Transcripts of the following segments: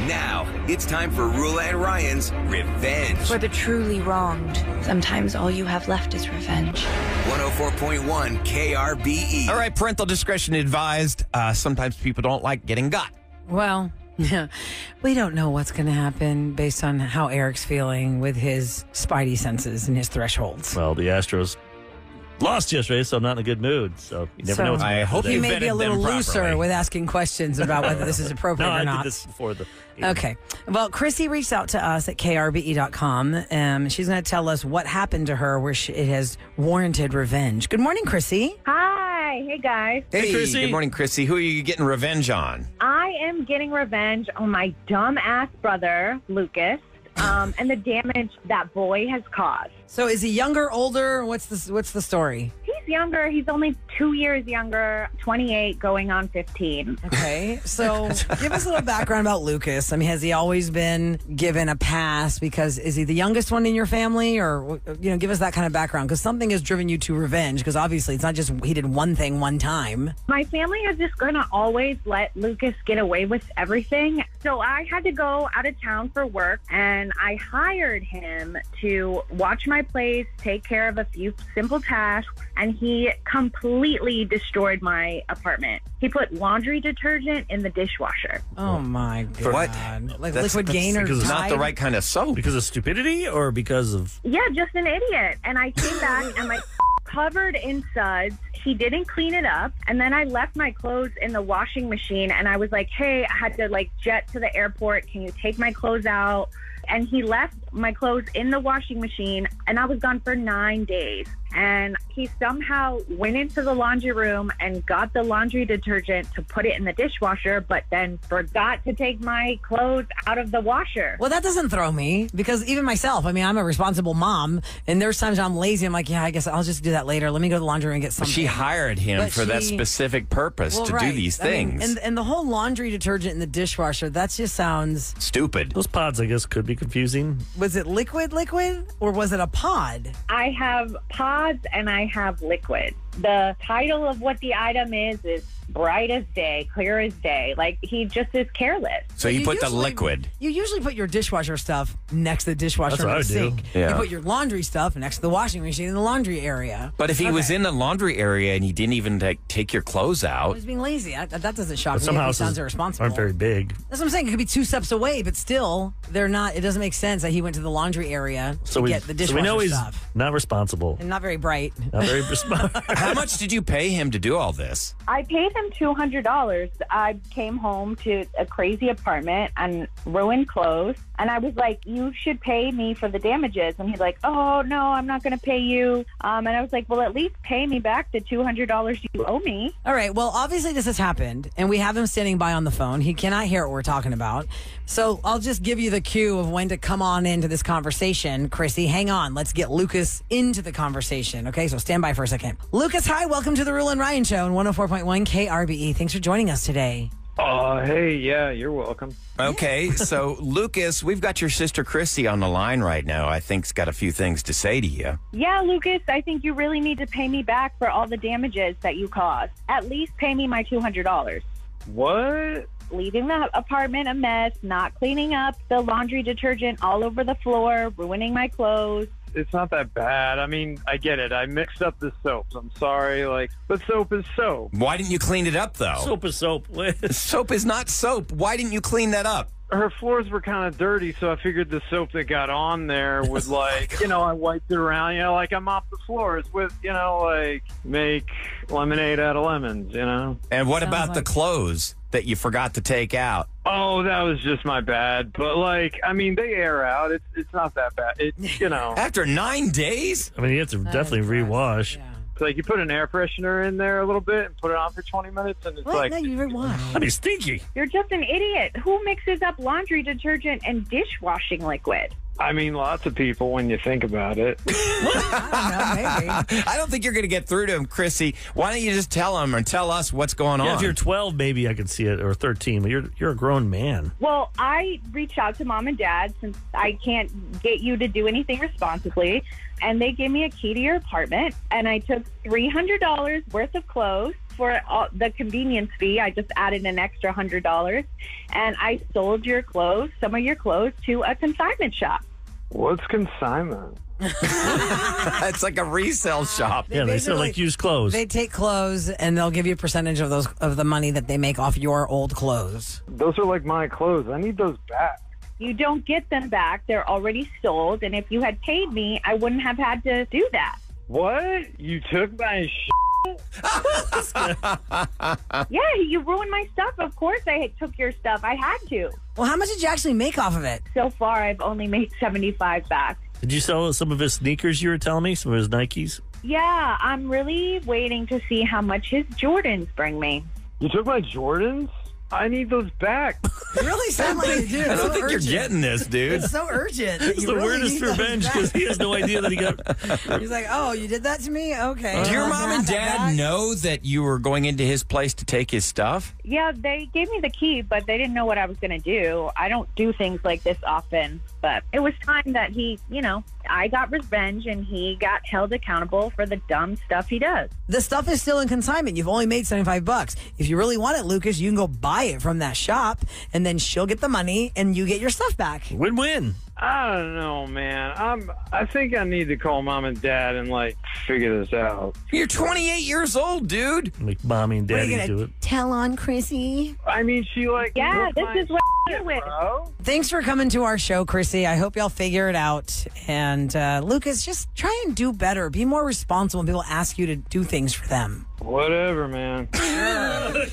Now, it's time for Roula and Ryan's Revenge. For the truly wronged, sometimes all you have left is revenge. 104.1 KRBE. All right, parental discretion advised. Sometimes people don't like getting got. Well, we don't know what's going to happen based on how Eric's feeling with his spidey senses and his thresholds. Well, the Astros lost yesterday, so I'm not in a good mood. So you never know what's going to happen. I hope He you may be a vetted little them looser properly. with asking questions about whether this is appropriate No, or I not. did this before the... Okay. Well, Chrissi reached out to us at krbe.com. She's going to tell us what happened to her where it has warranted revenge. Good morning, Chrissi. Hi. Hey, guys. Hey, Chrissi. good morning, Chrissy. Who are you getting revenge on? I am getting revenge on my dumb-ass brother, Lucas, and the damage that boy has caused. So is he younger, older? What's the story? He's younger. He's only 2 years younger, 28, going on 15. Okay, so give us a little background about Lucas. I mean, has he always been given a pass because is he the youngest one in your family, or give us that kind of background because something has driven you to revenge. Because obviously, it's not just he did one thing one time. My family is just going to always let Lucas get away with everything. So I had to go out of town for work, and I hired him to watch my place, take care of a few simple tasks, and he completely destroyed my apartment. He put laundry detergent in the dishwasher. Oh my god! What? Like liquid gain or because it's Not the right kind of soap. Because of stupidity or because of... Yeah, just an idiot. And I came back and my covered in suds. He didn't clean it up. And then I left my clothes in the washing machine and I was like, hey, I had to jet to the airport. Can you take my clothes out? And he left my clothes in the washing machine and I was gone for 9 days. And he somehow went into the laundry room and got the laundry detergent to put it in the dishwasher, but then forgot to take my clothes out of the washer. Well, that doesn't throw me because even myself, I mean, I'm a responsible mom, and there's times I'm lazy. I'm like, yeah, I guess I'll just do that later. Let me go to the laundry room and get something. She hired him But for that she- specific purpose to do right. these I mean, things. and the whole laundry detergent in the dishwasher, that just sounds... Stupid. Those pods, I guess, could be confusing. Was it liquid, or was it a pod? I have pods and I have liquid. The title of what the item is bright as day, clear as day. Like, he just is careless. So you put the usually- liquid. You usually put your dishwasher stuff next to the dishwasher That's what in I the would do. sink. Yeah. You put your laundry stuff next to the washing machine in the laundry area. But if he was in the laundry area and he didn't even take your clothes I out, was being lazy. That doesn't shock But me. some If he houses sounds irresponsible. aren't very big. That's what I'm saying. It could be 2 steps away, but still, they're not. It doesn't make sense that he went to the laundry area to get the dishwasher we know he's stuff. not responsible. And not very bright. Not very responsible. how much did you pay him to do all this? I paid him $200. I came home to a crazy apartment and ruined clothes. And I was like, you should pay me for the damages. And he's like, oh, no, I'm not going to pay you. And I was like, well, at least pay me back the $200 you owe me. All right. Well, obviously this has happened, and we have him standing by on the phone. He cannot hear what we're talking about. So I'll just give you the cue of when to come on into this conversation. Chrissy, hang on. Let's get Lucas into the conversation. Okay, so stand by for a second. Lucas, hi. Welcome to the Roula and Ryan Show on 104.1 KRBE. Thanks for joining us today. Hey, yeah, you're welcome. Okay, so Lucas, we've got your sister Chrissy on the line right now. I think's got a few things to say to you. Yeah, Lucas, I think you really need to pay me back for all the damages that you caused. At least pay me my $200. What? Leaving the apartment a mess, not cleaning up the laundry detergent all over the floor, ruining my clothes. It's not that bad. I mean, I get it. I mixed up the soaps. I'm sorry. But soap is soap. Why didn't you clean it up, though? Soap is soap. Soap is not soap. Why didn't you clean that up? Her floors were kind of dirty, so I figured the soap that got on there would, I wiped it around, I mopped the floors with, make lemonade out of lemons, And what Sounds about the like- clothes that you forgot to take out? Oh, that was just my bad. But, they air out. It's not that bad. After 9 days? I mean, you have to definitely rewash. Yeah. It's you put an air freshener in there a little bit and put it on for 20 minutes, and it's What? No, you rewash. That'd be stinky. You're just an idiot. Who mixes up laundry detergent and dishwashing liquid? I mean, lots of people when you think about it. I don't know, maybe. I don't think you're going to get through to him, Chrissy. Why don't you just tell him or tell us what's going Yeah, on? if you're 12, maybe I could see it, or 13. But you're a grown man. Well, I reached out to mom and dad since I can't get you to do anything responsibly. And they gave me a key to your apartment. And I took $300 worth of clothes. for the convenience fee, I just added an extra $100, and I sold some of your clothes, to a consignment shop. What's consignment? It's like a resale shop. Yeah, they sell like used clothes. They take clothes and they'll give you a percentage of the money that they make off your old clothes. Those are like my clothes. I need those back. You don't get them back. They're already sold, and if you had paid me, I wouldn't have had to do that. What? You took my Yeah, you ruined my stuff. Of course I took your stuff. I had to. Well, how much did you actually make off of it? So far, I've only made $75 back. Did you sell some of his sneakers you were telling me? Some of his Nikes? Yeah, I'm really waiting to see how much his Jordans bring me. You took my Jordans? I need those back. You really sound like you do. I don't think you're getting this, dude. It's so urgent. It's the weirdest revenge because he has no idea that he got. He's like, oh, you did that to me? Okay. Do your mom and dad know that you were going into his place to take his stuff? Yeah, they gave me the key, but they didn't know what I was going to do. I don't do things like this often, but it was time that I got revenge and he got held accountable for the dumb stuff he does. The stuff is still in consignment. You've only made $75. If you really want it, Lucas, you can go buy it from that shop, and then she'll get the money and you get your stuff back. Win-win. I don't know, man. I think I need to call mom and dad and figure this out. You're 28 years old, dude. Make mommy and daddy do it. Tell on Chrissy? I mean, she Yeah, took this my is what I do with. bro. Thanks for coming to our show, Chrissy. I hope y'all figure it out. And Lucas, just try and do better. Be more responsible when people ask you to do things for them. Whatever, man.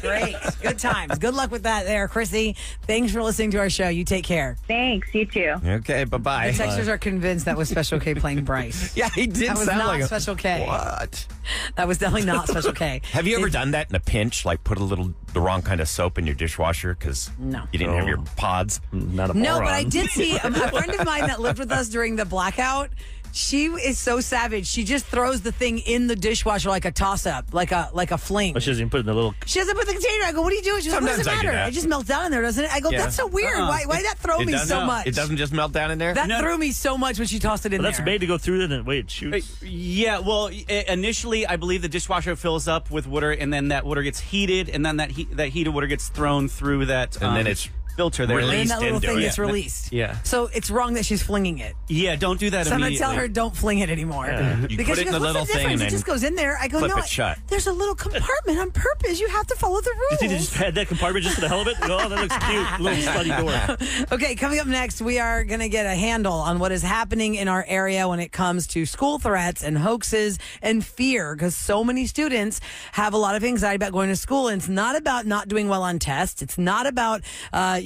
Great. Good times. Good luck with that there, Chrissy. Thanks for listening to our show. You take care. Thanks, you too. Okay, bye-bye. The texters are convinced that was Special K playing Bryce. Yeah, he did That was sound not like Special K. What? That was definitely not Special K. Have you ever done that in a pinch? Like put the wrong kind of soap in your dishwasher because No. you didn't have your pods? Not a No, moron. but I did see a friend of mine that lived with us during the blackout. She is so savage. She just throws the thing in the dishwasher like a toss-up, like a fling. Oh, she doesn't even put it in the little. She doesn't put the container. I go, what are you doing? She's like, what does it Sometimes I do matter? that. It just melts down in there, doesn't it? I go, Yeah. that's so weird. Why did that throw me so much? It doesn't just melt down in there? That threw me so much when she tossed it in Well, that's there. made to go through it and wait, shoot. Yeah, well, initially, I believe the dishwasher fills up with water, and then that water gets heated, and then that heated water gets thrown through that And then it's filter there. released And that little into thing it. gets released. Yeah. So it's wrong that she's flinging it. Yeah, don't do that So I'm going to immediately. tell her, don't fling it anymore. You Because put she it in goes, the what's little the thing difference? and It just then goes in there. I go, flip no, it shut. There's a little compartment on purpose. You have to follow the Did you rules. just had that compartment just for the hell of it? Oh, that looks cute. Little study door. Okay, coming up next, we are going to get a handle on what is happening in our area when it comes to school threats and hoaxes and fear, because so many students have a lot of anxiety about going to school. And it's not about not doing well on tests. It's not about,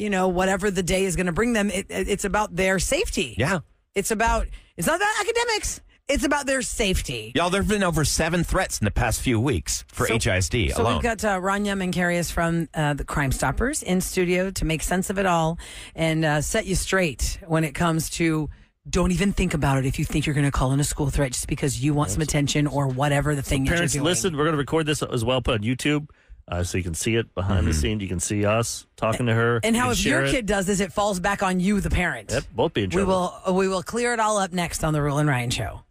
whatever the day is going to bring them. It's about their safety. Yeah. It's not about academics. It's about their safety. Y'all, there have been over 7 threats in the past few weeks for HISD So alone. we've got Rania Mankarious from the Crime Stoppers in studio to make sense of it all and set you straight when it comes to don't even think about it if you think you're going to call in a school threat just because you want some attention or whatever the thing that you're Parents, doing. listen, we're going to record this as well, put on YouTube. So you can see it behind the scenes. You can see us talking to her. And You how can if share your it. kid does this, it falls back on you, the parent. Yep, both be in trouble. We will clear it all up next on the Roula and Ryan Show.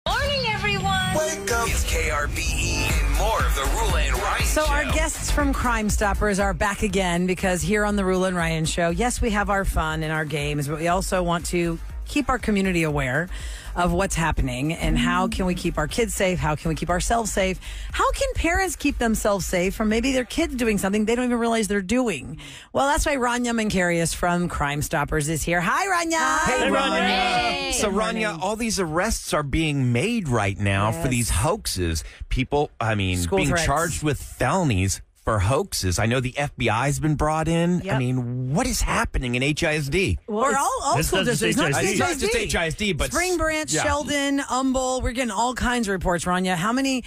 Morning, everyone. Wake up. It's KRBE and more of the Roula and Ryan So Show. our guests from Crime Stoppers are back again because here on the Roula and Ryan Show, yes, we have our fun and our games, but we also want to keep our community aware of what's happening and how can we keep our kids safe? How can we keep ourselves safe? How can parents keep themselves safe from maybe their kids doing something they don't even realize they're doing? Well, that's why Rania Mankarious from Crime Stoppers is here. Hi, Rania. Hey, Rania. Hey. So, Rania, all these arrests are being made right now for these hoaxes. People, School being threats. charged with felonies for hoaxes. I know the FBI's been brought in. Yep. I mean, what is happening in HISD? Or all It's school not just districts, not HISD. just It's not just HISD, but Spring Branch, yeah. Sheldon, Humble. We're getting all kinds of reports, Rania. How many,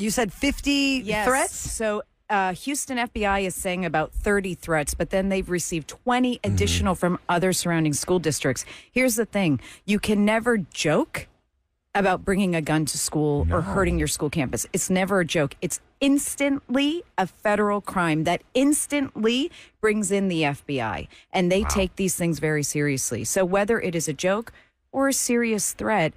you said 50 Yes. threats? So Houston FBI is saying about 30 threats, but then they've received 20 additional from other surrounding school districts. Here's the thing. You can never joke about bringing a gun to school or hurting your school campus. It's never a joke. It's instantly a federal crime that instantly brings in the FBI, and they take these things very seriously. So whether it is a joke or a serious threat,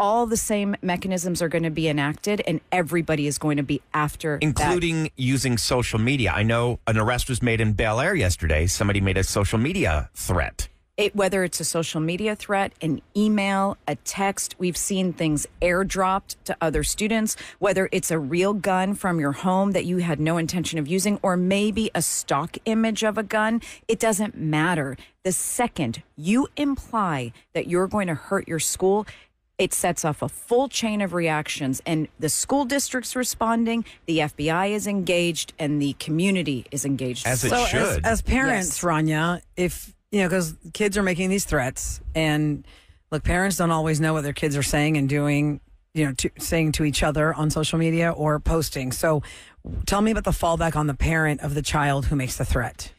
all the same mechanisms are going to be enacted, and everybody is going to be after including using social media. I know an arrest was made in Bel Air yesterday. Somebody made a social media threat. Whether it's a social media threat, an email, a text, we've seen things airdropped to other students, whether it's a real gun from your home that you had no intention of using, or maybe a stock image of a gun. It doesn't matter. The second you imply that you're going to hurt your school, it sets off a full chain of reactions, and the school district's responding, the FBI is engaged, and the community is engaged. As it should. As parents, Yes. Rania, if because kids are making these threats, and look, parents don't always know what their kids are saying and doing, saying to each other on social media or posting. So tell me about the fallback on the parent of the child who makes the threat.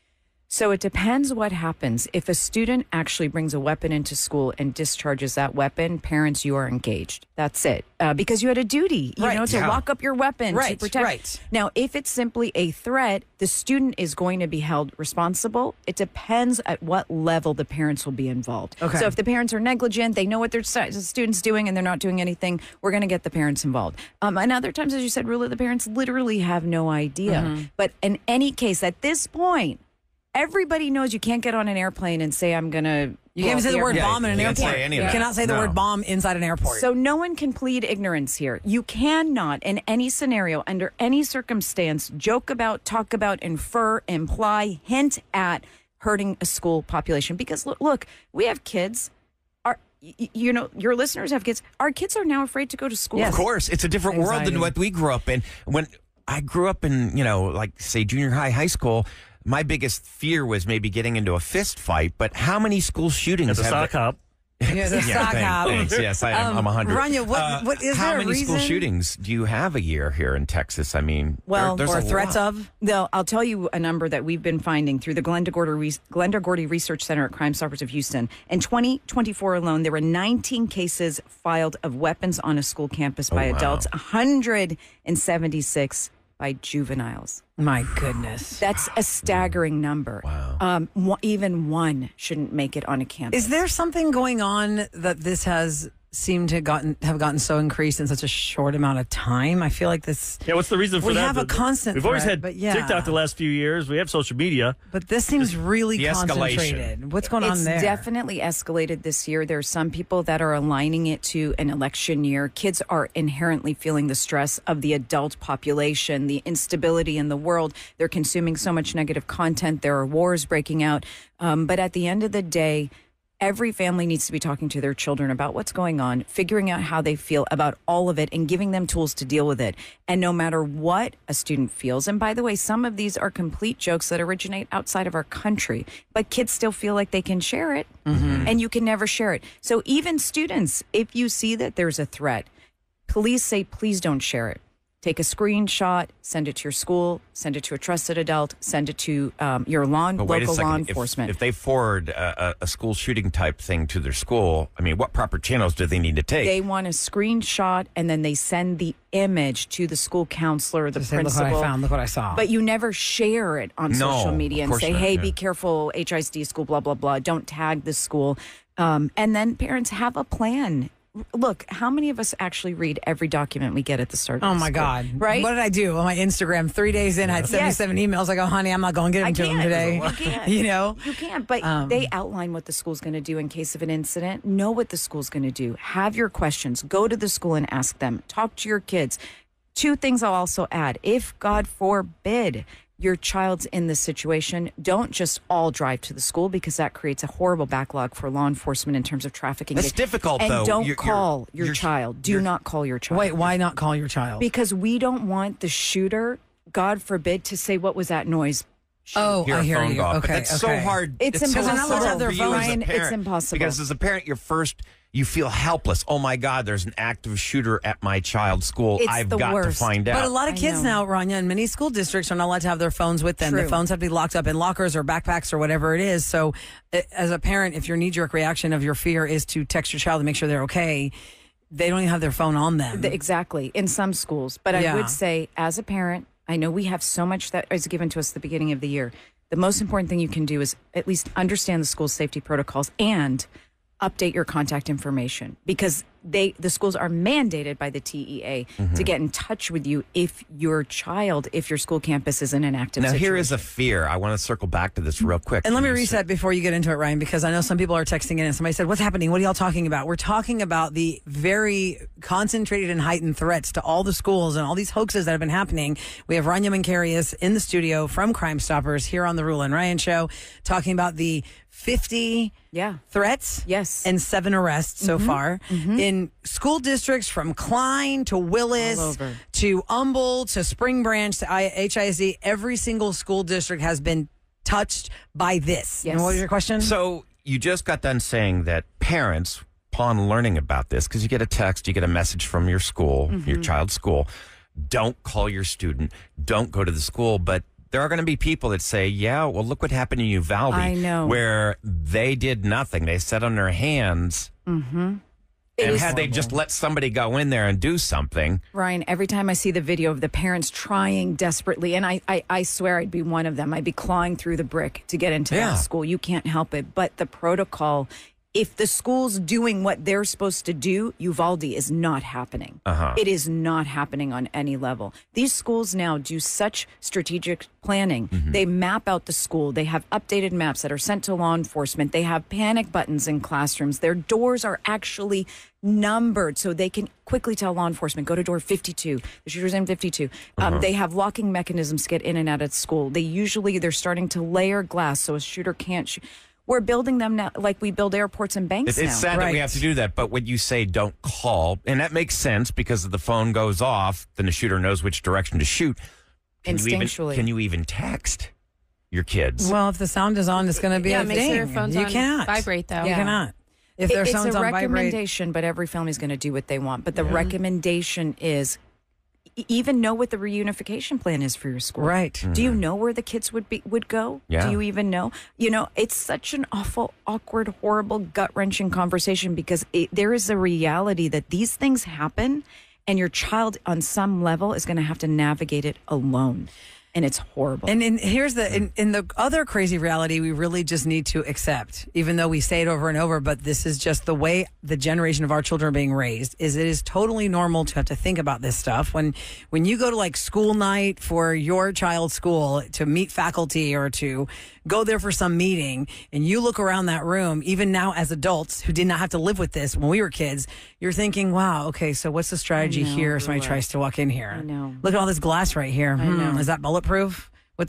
So it depends what happens. If a student actually brings a weapon into school and discharges that weapon, parents, you are engaged. That's it. Because you had a duty, to lock up your weapon, to protect. Right. Now, if it's simply a threat, the student is going to be held responsible. It depends at what level the parents will be involved. Okay. So if the parents are negligent, they know what their student's doing and they're not doing anything, we're going to get the parents involved. And other times, as you said, Roula, the parents literally have no idea. Mm-hmm. But in any case, at this point, everybody knows you can't get on an airplane and say, I'm going to... You can't even say the word bomb in an you can't airport. say any of You that. cannot say the No. word bomb inside an airport. So no one can plead ignorance here. You cannot, in any scenario, under any circumstance, joke about, talk about, infer, imply, hint at hurting a school population. Because look, we have kids. Your listeners have kids. Our kids are now afraid to go to school. Of course, it's a different world Anxiety. than what we grew up in. When I grew up in, say junior high, high school, my biggest fear was maybe getting into a fist fight. But how many school shootings As a have sock hop. Yeah, the sock hop. Thanks. Yes, I'm 100. Rania, what is how there a many school reason? shootings do you have a year here in Texas? I mean, Well, there's Or a threats lot. of? I'll tell you a number that we've been finding through the Glenda Gordy Research Center at Crime Stoppers of Houston. In 2024 alone, there were 19 cases filed of weapons on a school campus by wow. adults, 176 by juveniles. My goodness. That's a staggering number. Wow. Even one shouldn't make it on a campus. Is there something going on that this has seemed to have gotten so increased in such a short amount of time? I feel like this. Yeah, what's the reason for We that? have a constant We've always threat, had but yeah. TikTok the last few years. We have social media. But this seems really the escalation. concentrated. What's going on It's there? definitely escalated this year. There are some people that are aligning it to an election year. Kids are inherently feeling the stress of the adult population, the instability in the world. They're consuming so much negative content. There are wars breaking out. But at the end of the day, every family needs to be talking to their children about what's going on, figuring out how they feel about all of it, and giving them tools to deal with it. And no matter what a student feels, and by the way, some of these are complete jokes that originate outside of our country, but kids still feel like they can share it, and you can never share it. So even students, if you see that there's a threat, police say, please don't share it. Take a screenshot, send it to your school, send it to a trusted adult, send it to your But wait a local second. law If- enforcement. If they forward a school shooting type thing to their school, I mean, what proper channels do they need to take? They want a screenshot, and then they send the image to the school counselor, the Just say, principal. Look what I found. Look what I saw. But you never share it on No, social media of and course say, not, hey, yeah. be careful, HISD school, blah, blah, blah. Don't tag the school. And then parents have a plan. Look, how many of us actually read every document we get at the start of Oh the my school? God. Right? What did I do on my Instagram? 3 days in, I had 77 emails. I go, honey, I'm not going to get them to them today. You can't. You know? You can't. But they outline what the school's going to do in case of an incident. Know what the school's going to do. Have your questions. Go to the school and ask them. Talk to your kids. 2 things I'll also add. If, God forbid, your child's in this situation, don't just all drive to the school, because that creates a horrible backlog for law enforcement in terms of trafficking. That's difficult, and though. don't You're- call you're- your child. Do not call your child. Wait, why not call your child? Because we don't want the shooter, God forbid, to say, what was that noise? Oh, Hear I a hear phone you. call. But Okay, that's so okay. hard. It's so impossible. hard They're not allowed to have their for you as a phones. It's parent. impossible. Because as a parent, you feel helpless. Oh my God, there's an active shooter at my child's school. It's I've the got worst. to find out. But a lot of I kids know. now, Rania, and many school districts are not allowed to have their phones with them. The True. phones have to be locked up in lockers or backpacks or whatever it is. So, as a parent, if your knee-jerk reaction of your fear is to text your child to make sure they're okay, they don't even have their phone on them. Exactly, in some schools. But Yeah. I would say, as a parent, I know we have so much that is given to us at the beginning of the year. The most important thing you can do is at least understand the school's safety protocols and update your contact information, because the schools are mandated by the TEA to get in touch with you if your school campus is in an active Now, situation. here is a fear. I want to circle back to this real quick. And let me reset before you get into it, Ryan, because I know some people are texting in and somebody said, what's happening? What are y'all talking about? We're talking about the very concentrated and heightened threats to all the schools and all these hoaxes that have been happening. We have Rania Mankarious in the studio from Crime Stoppers here on the Roula and Ryan Show, talking about the 50 threats and 7 arrests so far in school districts from Klein to Willis to Humble to Spring Branch to HISD. Every single school district has been touched by this. And what was your question? So you just got done saying that parents, upon learning about this, because you get a text, you get a message from your school, your child's school, don't call your student, don't go to the school, but there are going to be people that say, yeah, well, look what happened in Uvalde. I know. Where they did nothing. They sat on their hands. And had they just let somebody go in there and do something. Ryan, every time I see the video of the parents trying desperately, and I swear I'd be one of them. I'd be clawing through the brick to get into that school. You can't help it. But the protocol, if the school's doing what they're supposed to do, Uvalde is not happening. It is not happening on any level. These schools now do such strategic planning. They map out the school. They have updated maps that are sent to law enforcement. They have panic buttons in classrooms. Their doors are actually numbered so they can quickly tell law enforcement, go to door 52. The shooter's in 52. They have locking mechanisms to get in and out of school. They're starting to layer glass so a shooter can't shoot. We're building them now like we build airports and banks now. It's sad that we have to do that, but when you say don't call, and that makes sense because if the phone goes off, then the shooter knows which direction to shoot. Instinctually. Can you even text your kids? Well, if the sound is on, it's going to be a make thing. sure your phone's you on cannot vibrate, though. You cannot. If their It's sound's a on vibrate. recommendation, but every family's going to do what they want. But the recommendation is even know what the reunification plan is for your school. Right. Do you know where the kids would go? Yeah. Do you even know? You know, it's such an awful, awkward, horrible, gut-wrenching conversation because there is a reality that these things happen and your child on some level is going to have to navigate it alone. And it's horrible. And here's the other crazy reality we really just need to accept, even though we say it over and over, but this is just the way the generation of our children are being raised, is it is totally normal to have to think about this stuff. When you go to like school night for your child's school to meet faculty or to go there for some meeting and you look around that room, even now as adults who did not have to live with this when we were kids, you're thinking, wow, okay, so what's the strategy here if somebody tries to walk in here? I know. Look at all this glass right here. Is that bulletproof?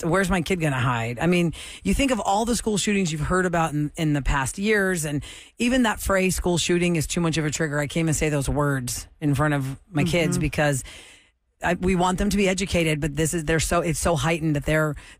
Where's my kid going to hide? I mean, you think of all the school shootings you've heard about in the past years, and even that phrase, school shooting, is too much of a trigger. I can't even say those words in front of my kids because we want them to be educated, but it's so heightened that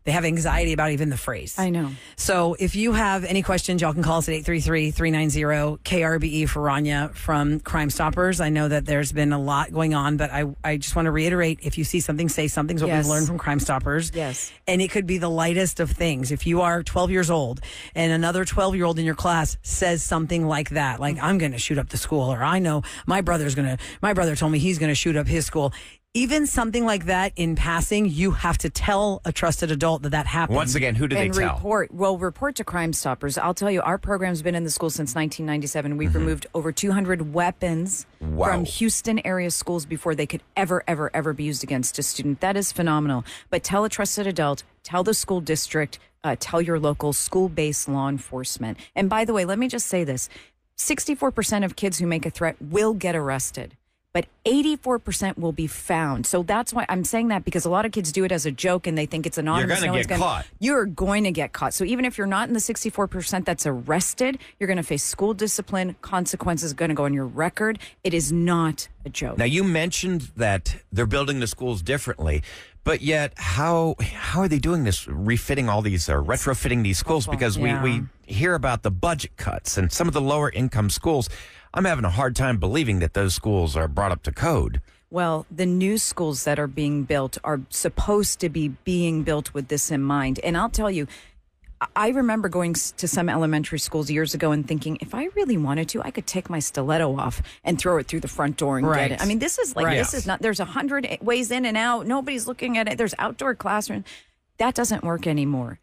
they have anxiety about even the phrase. I know. So if you have any questions, y'all can call us at 833-390-KRBE for Rania from Crime Stoppers. I know that there's been a lot going on, but I just want to reiterate, if you see something, say something's what we've learned from Crime Stoppers. Yes. And it could be the lightest of things. If you are 12 years old and another 12-year-old in your class says something like that, like, I'm going to shoot up the school, or I know my brother told me he's going to shoot up his school. Even something like that in passing, you have to tell a trusted adult that happened. Once again, who do they tell? Report to Crime Stoppers. I'll tell you, our program's been in the school since 1997. We've removed over 200 weapons from Houston area schools before they could ever be used against a student. That is phenomenal. But tell a trusted adult, tell the school district, tell your local school-based law enforcement. And by the way, let me just say this. 64% of kids who make a threat will get arrested, but 84% will be found. So that's why I'm saying that, because a lot of kids do it as a joke and they think it's anonymous. You're going to get caught. You're going to get caught. So even if you're not in the 64% that's arrested, you're going to face school discipline. Consequences are going to go on your record. It is not a joke. Now, you mentioned that they're building the schools differently, but yet how are they doing this, refitting all these, retrofitting these schools? Because we hear about the budget cuts and some of the lower income schools. I'm having a hard time believing that those schools are brought up to code. Well, the new schools that are being built are supposed to be being built with this in mind. And I'll tell you, I remember going to some elementary schools years ago and thinking, if I really wanted to, I could take my stiletto off and throw it through the front door and get it. I mean, this is not, there's 100 ways in and out. Nobody's looking at it. There's outdoor classrooms. That doesn't work anymore.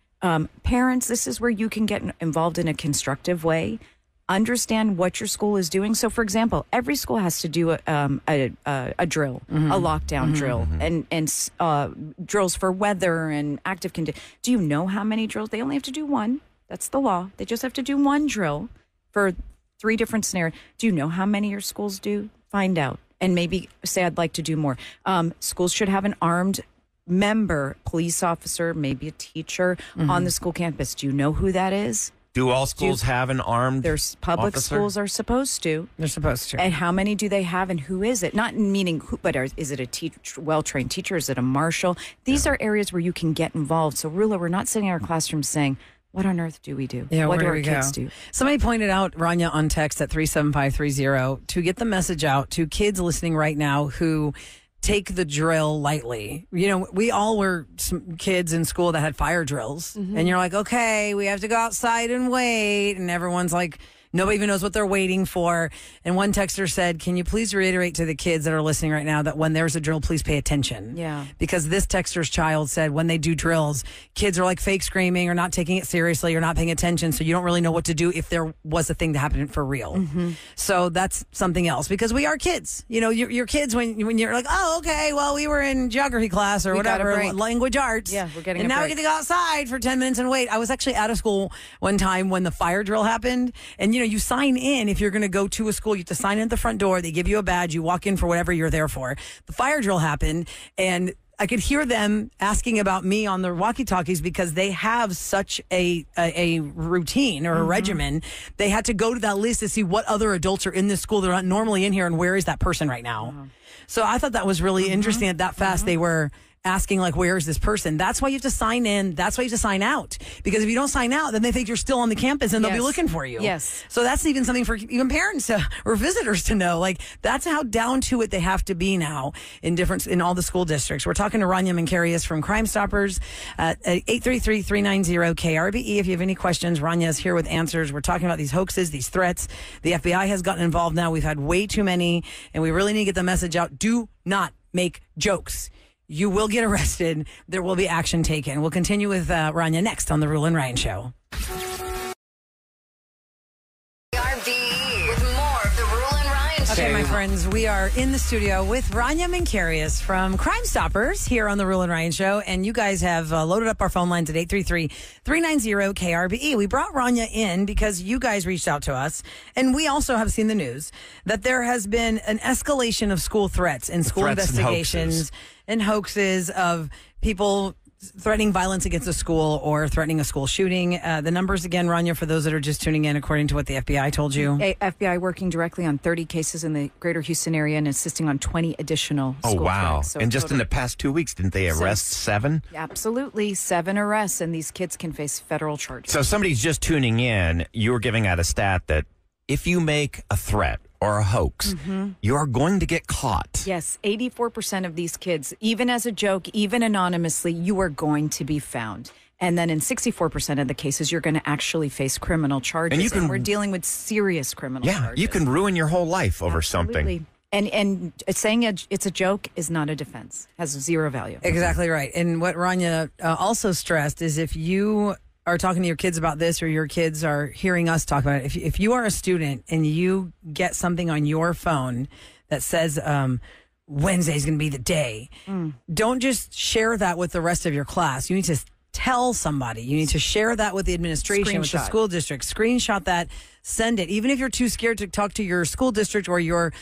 Parents, this is where you can get involved in a constructive way. understand what your school is doing. So, for example, every school has to do a drill, a lockdown drill, and drills for weather and active conditions. Do you know how many drills? They only have to do one. That's the law. They just have to do one drill for 3 different scenarios. Do you know how many your schools do? Find out. And maybe say, I'd like to do more. Schools should have an armed member, police officer, maybe a teacher on the school campus. Do you know who that is? Do all schools have an armed There's public officer? schools are supposed to. They're supposed to. And how many do they have, and who is it? Not meaning who, but is it a well-trained teacher? Is it a marshal? These are areas where you can get involved. So, Roula, we're not sitting in our classrooms saying, what on earth do we do? Yeah, what do where our do we kids go? do? Somebody pointed out, Rania, on text at 37530 to get the message out to kids listening right now who take the drill lightly. You know, we all were some kids in school that had fire drills, and you're like, okay, we have to go outside and wait, and everyone's like, nobody even knows what they're waiting for. And one texter said, can you please reiterate to the kids that are listening right now that when there's a drill, please pay attention? Yeah. Because this texter's child said when they do drills, kids are like fake screaming or not taking it seriously or not paying attention. So you don't really know what to do if there was a thing to happen for real. So that's something else because we are kids. You know, you're kids when you're like, oh, okay, well, we were in geography class or We got a whatever, break. language arts. Yeah, we're getting And a now we break. get to go outside for 10 minutes and wait. I was actually out of school one time when the fire drill happened. And, you know, you sign in if you're going to go to a school. You have to sign in at the front door. They give you a badge. You walk in for whatever you're there for. The fire drill happened, and I could hear them asking about me on the walkie-talkies because they have such a routine or a regimen. They had to go to that list to see what other adults are in this school that are not normally in here and where is that person right now. So I thought that was really interesting that fast they were asking, like, where is this person? That's why you have to sign in. That's why you have to sign out. Because if you don't sign out, then they think you're still on the campus and they'll be Yes. looking for you. Yes. So that's even something for even parents or visitors to know. Like, that's how down to it they have to be now in all the school districts. We're talking to Rania Mankarious from Crime Stoppers at 833-390-KRBE. If you have any questions, Rania is here with answers. We're talking about these hoaxes, these threats. The FBI has gotten involved now. We've had way too many, and we really need to get the message out. Do not make jokes. You will get arrested. There will be action taken. We'll continue with Rania next on the Roula and Ryan Show. RBE with more of the Roula and Ryan Show. Okay, my friends, we are in the studio with Rania Mankarious from Crime Stoppers here on the Roula and Ryan Show. And you guys have loaded up our phone lines at 833-390-KRBE. We brought Rania in because you guys reached out to us. And we also have seen the news that there has been an escalation of school threats and school Threats and investigations and hoaxes of people threatening violence against a school or threatening a school shooting. The numbers again, Rania, for those that are just tuning in, according to what the FBI told you. FBI working directly on 30 cases in the greater Houston area and insisting on 20 additional Oh, school wow. threats. So And just in total- the past 2 weeks, didn't they arrest 7? Absolutely. 7 arrests, and these kids can face federal charges. So if somebody's just tuning in, you were giving out a stat that if you make a threat or a hoax, you're going to get caught. Yes, 84% of these kids, even as a joke, even anonymously, you are going to be found. And then in 64% of the cases, you're going to actually face criminal charges. And you can- we're dealing with serious criminal Yeah, charges. you can ruin your whole life over Absolutely. something. And saying it's a joke is not a defense, has zero value. Exactly right. And what Rania also stressed is if you are talking to your kids about this or your kids are hearing us talk about it, if you are a student and you get something on your phone that says Wednesday's going to be the day, don't just share that with the rest of your class. You need to tell somebody. You need to share that with the administration, with the Screenshot. school district. Screenshot that. Send it. Even if you're too scared to talk to your school district or your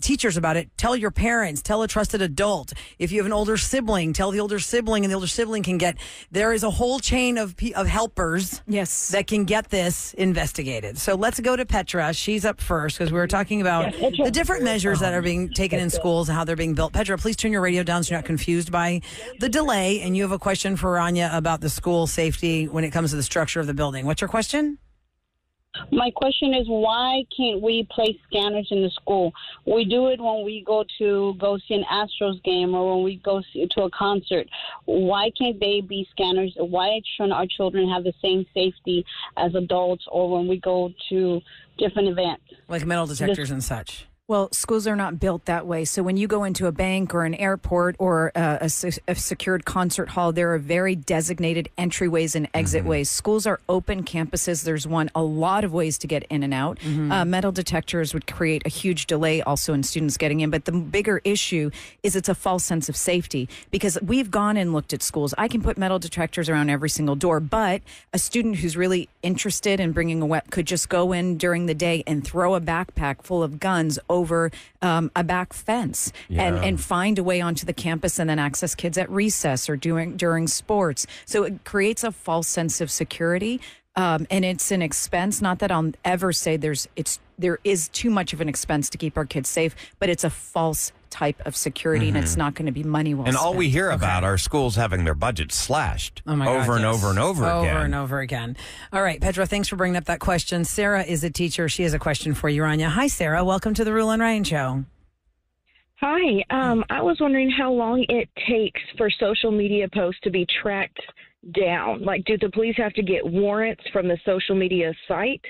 teachers about it, tell your parents, tell a trusted adult. If you have an older sibling, tell the older sibling, and the older sibling can get. There is a whole chain of helpers Yes. that can get this investigated. So let's go to Petra. She's up first because we were talking about the different measures that are being taken in schools and how they're being built. Petra, please turn your radio down so you're not confused by the delay. And you have a question for Rania about the school safety when it comes to the structure of the building. What's your question? My question is, why can't we place scanners in the school? We do it when we go see an Astros game or when we go to a concert. Why can't they be scanners? Why shouldn't our children have the same safety as adults or when we go to different events? Like metal detectors and such. Well, schools are not built that way. So when you go into a bank or an airport or a secured concert hall, there are very designated entryways and exit ways. Schools are open campuses. There's a lot of ways to get in and out. Metal detectors would create a huge delay also in students getting in. But the bigger issue is it's a false sense of safety, because we've gone and looked at schools. I can put metal detectors around every single door, but a student who's really interested in bringing a weapon could just go in during the day and throw a backpack full of guns over a back fence and find a way onto the campus and then access kids at recess or during sports. So it creates a false sense of security. And it's an expense. Not that I'll ever say there is too much of an expense to keep our kids safe, but it's a false type of security, and it's not going to be money well spent. And all we hear about are schools having their budgets slashed over and over and over again. Over and over again. All right, Petra, thanks for bringing up that question. Sarah is a teacher. She has a question for you, Rania. Hi, Sarah. Welcome to the Roula and Ryan Show. Hi. I was wondering how long it takes for social media posts to be tracked down. Like, do the police have to get warrants from the social media site?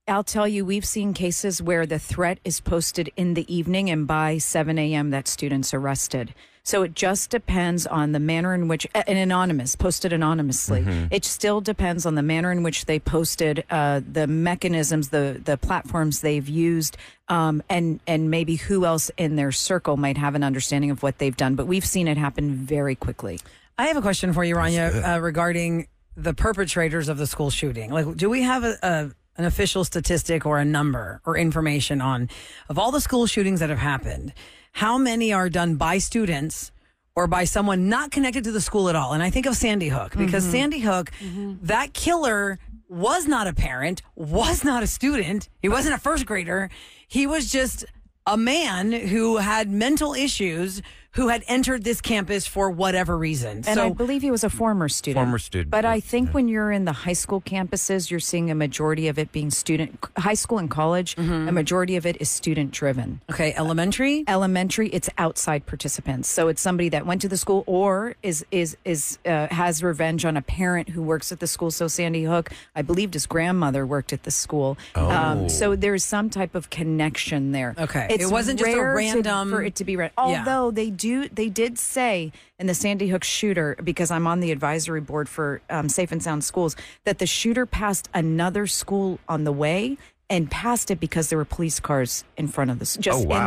I'll tell you, we've seen cases where the threat is posted in the evening, and by 7 a.m. that student's arrested. So it just depends on the manner in which, posted anonymously. It still depends on the manner in which they posted, the mechanisms, the platforms they've used, and maybe who else in their circle might have an understanding of what they've done. But we've seen it happen very quickly. I have a question for you, Rania, regarding the perpetrators of the school shooting. Like, do we have an official statistic or a number or information on, of all the school shootings that have happened, how many are done by students or by someone not connected to the school at all? And I think of Sandy Hook, because Sandy Hook, that killer was not a parent, was not a student. He wasn't a first grader. He was just a man who had mental issues, who had entered this campus for whatever reason. And I believe he was a former student. But I think when you're in the high school campuses, you're seeing a majority of it being high school and college, a majority of it is student driven. Okay, elementary? Elementary, it's outside participants. So it's somebody that went to the school or has revenge on a parent who works at the school. So Sandy Hook, I believed his grandmother worked at the school. So there's some type of connection there. Okay. It's it wasn't just a random for it to be random. Although they did say in the Sandy Hook shooter, because I'm on the advisory board for Safe and Sound Schools, that the shooter passed another school on the way and passed it because there were police cars in front of in the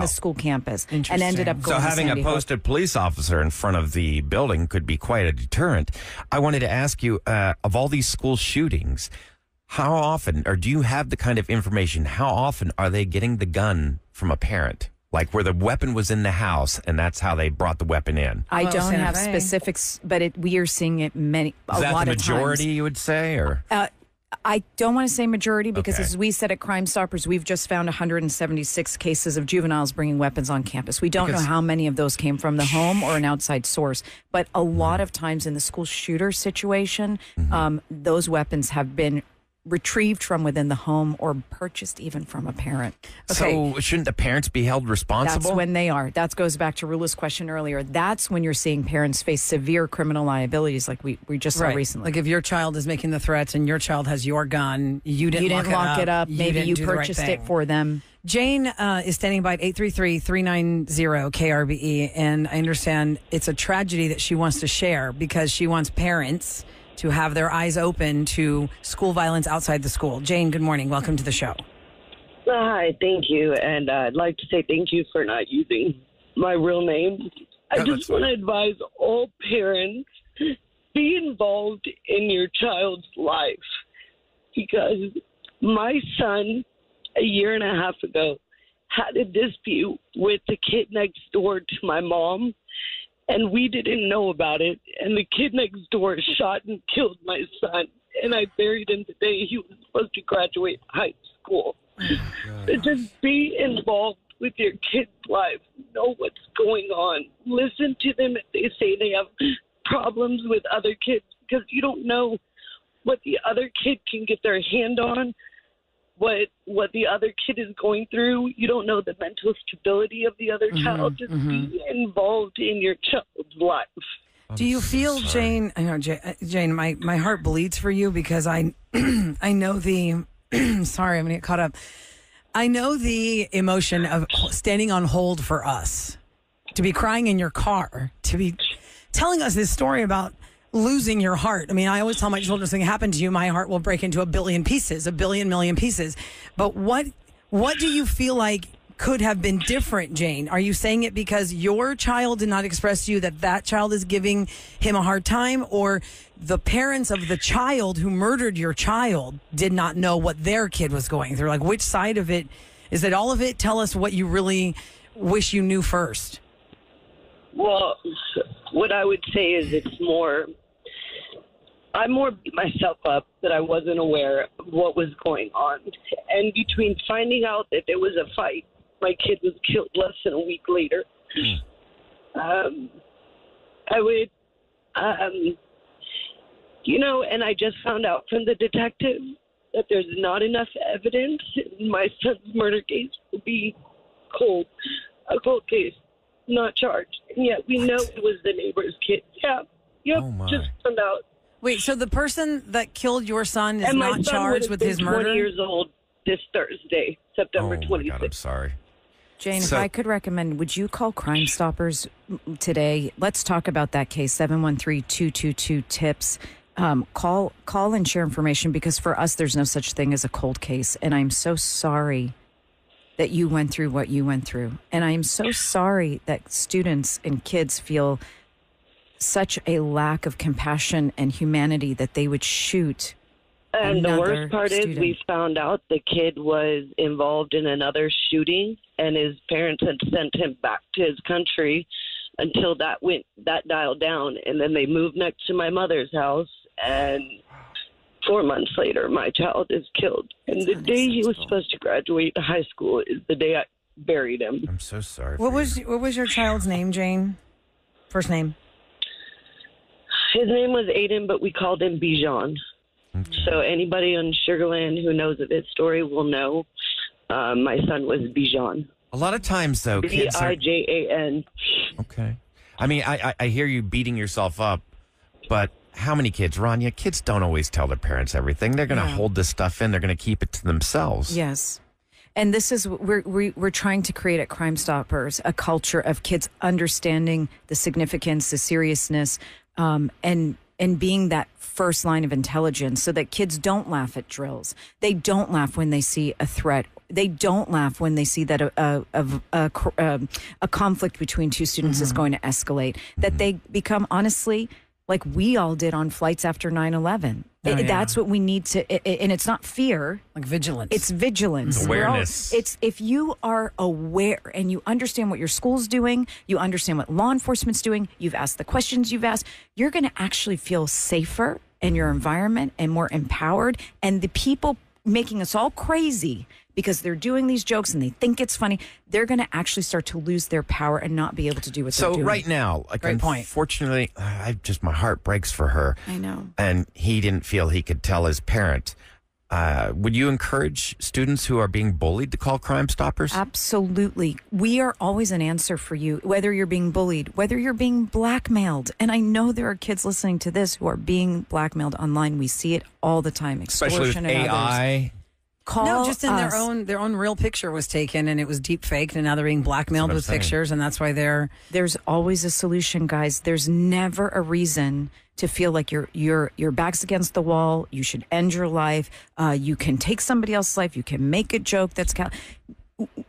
school campus, and ended up going So having to Sandy a posted police officer in front of the building could be quite a deterrent. I wanted to ask you, of all these school shootings, how often, or do you have the kind of information, how often are they getting the gun from a parent? Like where the weapon was in the house, and that's how they brought the weapon in. I don't have specifics, but we are seeing it a lot of times. Is that the majority, you would say, or? I don't want to say majority because, as we said at Crime Stoppers, we've just found 176 cases of juveniles bringing weapons on campus. We don't know how many of those came from the home or an outside source, but a lot of times in the school shooter situation, those weapons have been retrieved from within the home or purchased even from a parent. So shouldn't the parents be held responsible? That's when they are. That goes back to Roula's question earlier. That's when you're seeing parents face severe criminal liabilities like we just saw recently. Like if your child is making the threats and your child has your gun, you didn't lock it up. Maybe you purchased it for them. Jane is standing by at 833-390-KRBE, and I understand it's a tragedy that she wants to share because she wants parents to have their eyes open to school violence outside the school. Jane, good morning. Welcome to the show. Hi, thank you. And I'd like to say thank you for not using my real name. I just want to advise all parents, be involved in your child's life. Because my son, a year and a half ago, had a dispute with the kid next door to my mom. And we didn't know about it. And the kid next door shot and killed my son. And I buried him the day he was supposed to graduate high school. So just be involved with your kid's life. Know what's going on. Listen to them if they say they have problems with other kids. Because you don't know what the other kid can get their hand on. What the other kid is going through. You don't know the mental stability of the other child. Just be involved in your child's life. Do you feel, Jane? I know, Jane. My heart bleeds for you because I know the. Sorry, I'm gonna get caught up. I know the emotion of standing on hold for us, to be crying in your car, to be telling us this story about losing your heart. I mean, I always tell my children, if something happened to you, my heart will break into a billion million pieces. But what do you feel like could have been different, Jane? Are you saying it because your child did not express to you that child is giving him a hard time, or the parents of the child who murdered your child did not know what their kid was going through? Like, which side of it? Is it all of it? Tell us what you really wish you knew first. Well, what I would say is I more beat myself up that I wasn't aware of what was going on. And between finding out that there was a fight, my kid was killed less than a week later. I would, and I just found out from the detective that there's not enough evidence in my son's murder case to be a cold case, not charged. And yet we know it was the neighbor's kid. Yeah. Yep. Oh my. Just found out. Wait, so the person that killed your son is And my not son charged would have with his been murder? 20 years old this Thursday, September 26th. Oh my God, I'm sorry. Jane, So- if I could recommend, would you call Crime Stoppers today? Let's talk about that case, 713-222-TIPS. Call and share information, because for us, there's no such thing as a cold case. And I'm so sorry that you went through what you went through. And I am so sorry that students and kids feel such a lack of compassion and humanity that they would shoot. And the another worst part student. is we found out the kid was involved in another shooting, and his parents had sent him back to his country until that dialed down. And then they moved next to my mother's house, and 4 months later, my child is killed. And the day he was supposed to graduate high school is the day I buried him. I'm so sorry. What was your child's name, Jane? First name? His name was Aiden, but we called him Bijan. Okay. So anybody on Sugarland who knows of his story will know my son was Bijan. A lot of times, though, kids are... Bijan. Okay. I mean, I hear you beating yourself up, but how many kids, Rania? Kids don't always tell their parents everything. They're going to hold this stuff in. They're going to keep it to themselves. Yes. And this is, we're trying to create at Crime Stoppers a culture of kids understanding the significance, the seriousness, and being that first line of intelligence, so that kids don't laugh at drills. They don't laugh when they see a threat. They don't laugh when they see that a conflict between two students is going to escalate. That they become, honestly, like we all did on flights after 9/11. That's what we need to, and it's not fear. Like vigilance. It's vigilance. Awareness. It's if you are aware and you understand what your school's doing, you understand what law enforcement's doing, you've asked the questions you've asked, you're going to actually feel safer in your environment and more empowered. And the people making us all crazy because they're doing these jokes and they think it's funny, they're going to actually start to lose their power and not be able to do what they're doing. So right now, like, unfortunately, my heart breaks for her. I know. And he didn't feel he could tell his parent. Would you encourage students who are being bullied to call Crime Stoppers? Absolutely. We are always an answer for you, whether you're being bullied, whether you're being blackmailed. And I know there are kids listening to this who are being blackmailed online. We see it all the time. Especially with AI. No, just in their own real picture was taken and it was deep faked, and now they're being blackmailed with pictures, and that's why there's always a solution, guys. There's never a reason to feel like your back's against the wall. You should end your life. You can take somebody else's life. You can make a joke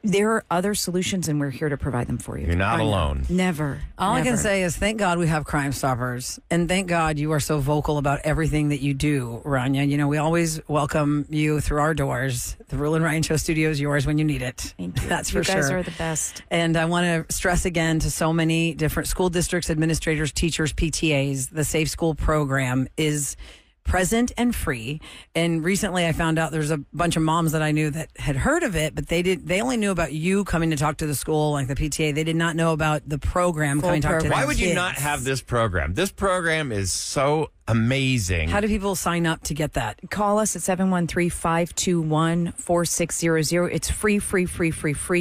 there are other solutions, and we're here to provide them for you. You're not alone. Never. All I can say is thank God we have Crime Stoppers, and thank God you are so vocal about everything that you do, Rania. You know, we always welcome you through our doors. The Roula and Ryan Show studio is yours when you need it. Thank you. That's for sure. You guys are the best. And I want to stress again to so many different school districts, administrators, teachers, PTAs, the Safe School program is present and free. And recently I found out there's a bunch of moms that I knew that had heard of it, but they only knew about you coming to talk to the school, like the PTA. They did not know about the program coming to talk to them. Why would you not have this program? This program is so amazing. How do people sign up to get that? Call us at 713-521-4600. It's free.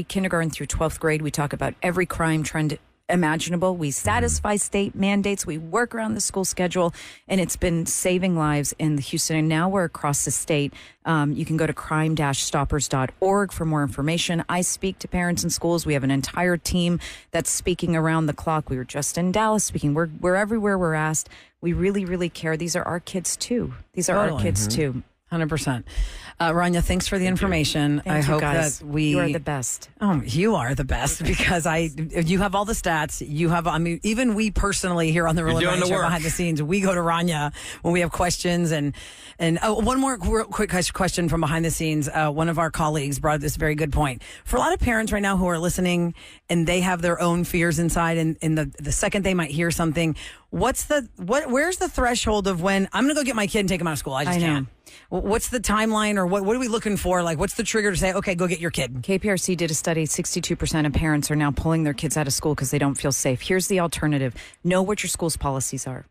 Kindergarten through 12th grade. We talk about every crime trend imaginable. We satisfy state mandates. We work around the school schedule, and it's been saving lives in Houston. And now we're across the state. You can go to crime-stoppers.org for more information. I speak to parents in schools. We have an entire team that's speaking around the clock. We were just in Dallas speaking. We're everywhere we're asked. We really, really care. These are our kids, too. These are our kids, too. 100%. Rania, thanks for the information. Thank I you, hope guys. that we... You are the best. Oh, you are the best because you have all the stats. You have, I mean, even we personally here on the Roula and Ryan Show behind the scenes, we go to Rania when we have questions. And one more quick question from behind the scenes. One of our colleagues brought this very good point. For a lot of parents right now who are listening and they have their own fears inside, and the second they might hear something, where's the threshold of when I'm going to go get my kid and take him out of school? I just can't. What's the timeline, or what are we looking for? Like, what's the trigger to say, okay, go get your kid? KPRC did a study. 62% of parents are now pulling their kids out of school because they don't feel safe. Here's the alternative. Know what your school's policies are.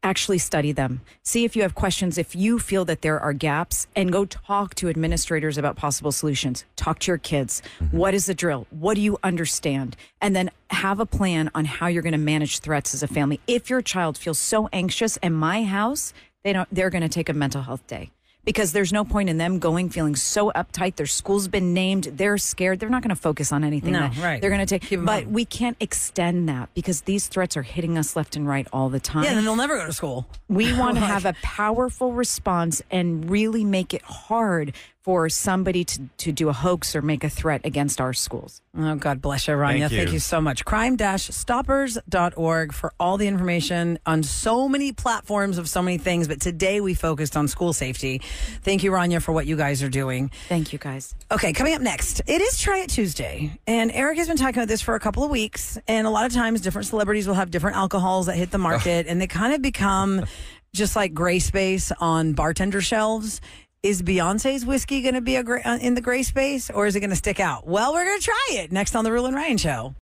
Actually study them. See if you have questions, if you feel that there are gaps, and go talk to administrators about possible solutions. Talk to your kids. What is the drill? What do you understand? And then have a plan on how you're going to manage threats as a family. If your child feels so anxious in my house, they're going to take a mental health day. Because there's no point in them feeling so uptight. Their school's been named. They're scared. They're not going to focus on anything. No, right. They're going to take. But we can't extend that because these threats are hitting us left and right all the time. Yeah, and they'll never go to school. We want to have a powerful response and really make it hard for somebody to do a hoax or make a threat against our schools. Oh, God bless you, Rania. Thank you so much. Crime-stoppers.org for all the information on so many platforms of so many things. But today we focused on school safety. Thank you, Rania, for what you guys are doing. Thank you, guys. Okay, coming up next, it is Try It Tuesday. And Eric has been talking about this for a couple of weeks. And a lot of times different celebrities will have different alcohols that hit the market. And they kind of become just like gray space on bartender shelves. Is Beyonce's whiskey going to be in the gray space, or is it going to stick out? Well, we're going to try it next on the Roula and Ryan Show.